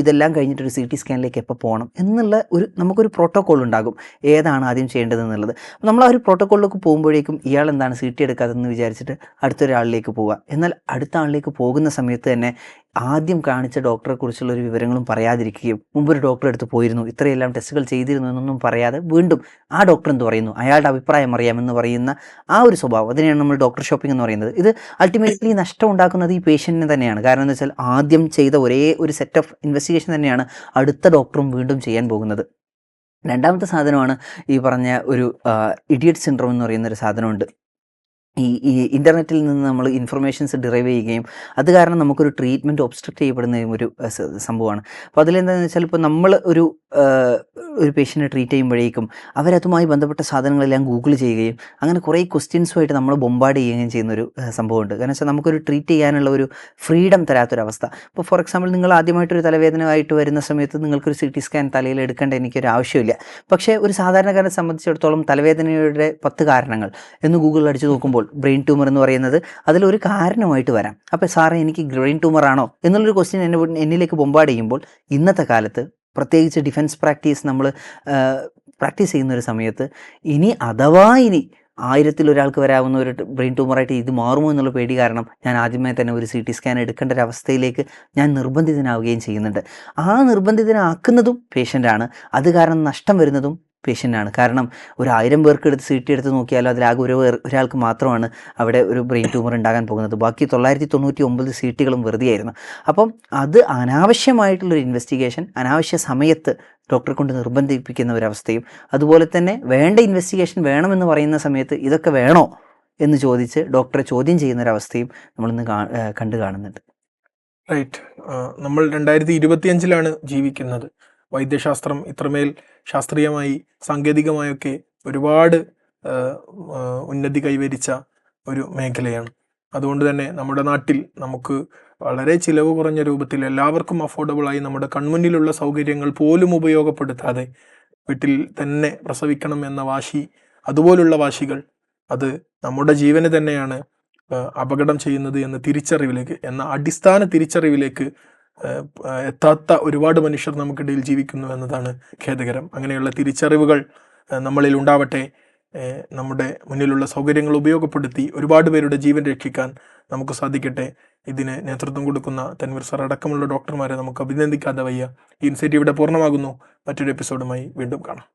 ഇതെല്ലാം കഴിഞ്ഞിട്ടൊരു CT സ്കാനിലേക്ക് എപ്പോൾ പോകണം എന്നുള്ള നമുക്കൊരു പ്രോട്ടോക്കോൾ ഉണ്ടാകും, ഏതാണ് ആദ്യം ചെയ്യേണ്ടതെന്നുള്ളത്. നമ്മൾ ആ ഒരു പ്രോട്ടോക്കോളിലേക്ക് പോകുമ്പോഴേക്കും ഇയാൾ എന്താണ് CT എടുക്കാതെന്ന് വിചാരിച്ചിട്ട് അടുത്തൊരാളിലേക്ക് പോവുക. എന്നാൽ അടുത്ത ആളിലേക്ക് പോകുന്ന സമയത്ത് തന്നെ ആദ്യം കാണിച്ച ഡോക്ടറെ കുറിച്ചുള്ള ഒരു വിവരങ്ങളും പറയാതിരിക്കുകയും മുമ്പൊരു ഡോക്ടറെ അടുത്ത് പോയിരുന്നു, ഇത്രയെല്ലാം ടെസ്റ്റുകൾ ചെയ്തിരുന്നു എന്നൊന്നും പറയാതെ വീണ്ടും ആ ഡോക്ടർ എന്ത് പറയുന്നു, അയാളുടെ അഭിപ്രായം അറിയാമെന്ന് പറയുന്ന ആ ഒരു സ്വഭാവം, അതിനെയാണ് നമ്മൾ ഡോക്ടർ ഷോപ്പിംഗ് എന്ന് പറയുന്നത്. ഇത് അൾട്ടിമേറ്റ്ലി നഷ്ടം ഉണ്ടാക്കുന്നത് ഈ പേഷ്യൻറ്റിന് തന്നെയാണ്. കാരണം എന്ന് വെച്ചാൽ ആദ്യം ചെയ്ത ഒരേ ഒരു സെറ്റ് ഓഫ് ഇൻവെസ്റ്റിഗേഷൻ തന്നെയാണ് അടുത്ത ഡോക്ടറും വീണ്ടും ചെയ്യാൻ പോകുന്നത്. രണ്ടാമത്തെ സാധനമാണ് ഈ പറഞ്ഞ ഒരു ഇഡിയറ്റ് സിൻഡ്രോം എന്ന് പറയുന്നൊരു സാധനമുണ്ട്. ഈ ഇൻ്റർനെറ്റിൽ നിന്ന് നമ്മൾ ഇൻഫർമേഷൻസ് ഡിറൈവ് ചെയ്യുകയും അത് കാരണം നമുക്കൊരു ട്രീറ്റ്മെൻറ്റ് ഒബ്സ്ട്രക്റ്റ് ചെയ്യപ്പെടുന്നതും ഒരു സംഭവമാണ്. അപ്പോൾ അതിലെന്താണെന്ന് വെച്ചാൽ ഇപ്പോൾ നമ്മൾ ഒരു പേഷ്യൻറ്റിനെ ട്രീറ്റ് ചെയ്യുമ്പോഴേക്കും അവരതുമായി ബന്ധപ്പെട്ട സാധനങ്ങളെല്ലാം ഗൂഗിൾ ചെയ്യുകയും അങ്ങനെ കുറേ ക്വസ്റ്റ്യൻസുമായിട്ട് നമ്മൾ ബൊമ്പാർഡ് ചെയ്യുകയും ചെയ്യുന്നൊരു സംഭവമുണ്ട്. കാരണം വെച്ചാൽ നമുക്കൊരു ട്രീറ്റ് ചെയ്യാനുള്ള ഒരു ഫ്രീഡം തരാത്തൊരവസ്ഥ. ഇപ്പോൾ ഫോർ എക്സാമ്പിൾ നിങ്ങൾ ആദ്യമായിട്ടൊരു തലവേദനയായിട്ട് വരുന്ന സമയത്ത് നിങ്ങൾക്കൊരു CT സ്കാൻ തലയിൽ എടുക്കേണ്ട എനിക്കൊരു ആവശ്യമില്ല. പക്ഷേ ഒരു സാധാരണക്കാരനെ സംബന്ധിച്ചിടത്തോളം തലവേദനയുടെ 10 കാരണങ്ങൾ എന്ന് ഗൂഗിളിൽ അടിച്ചു നോക്കുമ്പോൾ ബ്രെയിൻ ട്യൂമർ എന്ന് പറയുന്നത് അതിലൊരു കാരണമായിട്ട് വരാം. അപ്പോൾ സാറേ എനിക്ക് ബ്രെയിൻ ട്യൂമർ ആണോ എന്നുള്ളൊരു ക്വസ്റ്റ്യൻ എന്നിലേക്ക് ബൊമ്പാർഡ് ചെയ്യുമ്പോൾ ഇന്നത്തെ കാലത്ത് പ്രത്യേകിച്ച് ഡിഫൻസ് പ്രാക്ടീസ് നമ്മൾ പ്രാക്ടീസ് ചെയ്യുന്നൊരു സമയത്ത് ഇനി 1000 ഒരാൾക്ക് വരാവുന്ന ഒരു ബ്രെയിൻ ട്യൂമറായിട്ട് ഇത് മാറുമോ എന്നുള്ള പേടി കാരണം ഞാൻ ആദ്യമേ തന്നെ ഒരു CT സ്കാൻ എടുക്കേണ്ട ഒരു അവസ്ഥയിലേക്ക് ഞാൻ നിർബന്ധിതനാവുകയും ചെയ്യുന്നുണ്ട്. ആ നിർബന്ധിതനാക്കുന്നതും പേഷ്യൻ്റാണ്, അത് കാരണം നഷ്ടം വരുന്നതും പേഷ്യൻ്റാണ്. കാരണം ഒരു 1000 പേർക്ക് എടുത്ത് CT എടുത്ത് നോക്കിയാലും അതിലാകെ ഒരാൾക്ക് മാത്രമാണ് അവിടെ ഒരു ബ്രെയിൻ ട്യൂമർ ഉണ്ടാകാൻ പോകുന്നത്. ബാക്കി 999 CTകളും വെറുതെയായിരുന്നു. അപ്പം അത് അനാവശ്യമായിട്ടുള്ളൊരു ഇൻവെസ്റ്റിഗേഷൻ അനാവശ്യ സമയത്ത് ഡോക്ടറെ കൊണ്ട് നിർബന്ധിപ്പിക്കുന്ന ഒരവസ്ഥയും, അതുപോലെ തന്നെ വേണ്ട ഇൻവെസ്റ്റിഗേഷൻ വേണമെന്ന് പറയുന്ന സമയത്ത് ഇതൊക്കെ വേണോ എന്ന് ചോദിച്ച് ഡോക്ടറെ ചോദ്യം ചെയ്യുന്നൊരവസ്ഥയും നമ്മളിന്ന് കണ്ടു കാണുന്നുണ്ട്. റൈറ്റ്. നമ്മൾ 2025 ജീവിക്കുന്നത്. വൈദ്യശാസ്ത്രം ഇത്രമേൽ ശാസ്ത്രീയമായി സാങ്കേതികമായൊക്കെ ഒരുപാട് ഉന്നതി കൈവരിച്ച ഒരു മേഖലയാണ്. അതുകൊണ്ട് തന്നെ നമ്മുടെ നാട്ടിൽ നമുക്ക് വളരെ ചിലവ് കുറഞ്ഞ രൂപത്തിൽ എല്ലാവർക്കും അഫോർഡബിളായി നമ്മുടെ കൺമുന്നിലുള്ള സൗകര്യങ്ങൾ പോലും ഉപയോഗപ്പെടുത്താതെ വീട്ടിൽ തന്നെ പ്രസവിക്കണം എന്ന വാശി, അതുപോലുള്ള വാശികൾ അത് നമ്മുടെ ജീവനെ തന്നെയാണ് അപകടം ചെയ്യുന്നത് എന്ന അടിസ്ഥാന തിരിച്ചറിവിലേക്ക് എത്താത്ത ഒരുപാട് മനുഷ്യർ നമുക്കിടയിൽ ജീവിക്കുന്നു എന്നതാണ് ഖേദകരം. അങ്ങനെയുള്ള തിരിച്ചറിവുകൾ നമ്മളിൽ ഉണ്ടാവട്ടെ. നമ്മുടെ മുന്നിലുള്ള സൗകര്യങ്ങൾ ഉപയോഗപ്പെടുത്തി ഒരുപാട് പേരുടെ ജീവൻ രക്ഷിക്കാൻ നമുക്ക് സാധിക്കട്ടെ. ഇതിന് നേതൃത്വം കൊടുക്കുന്ന തൻവീർ സാർ അടക്കമുള്ള ഡോക്ടർമാരെ നമുക്ക് അഭിനന്ദിക്കാതെ വയ്യ. ഈ ഇൻസൈറ്റ് ഇവിടെ പൂർണ്ണമാകുന്നു. മറ്റൊരു എപ്പിസോഡുമായി വീണ്ടും കാണാം.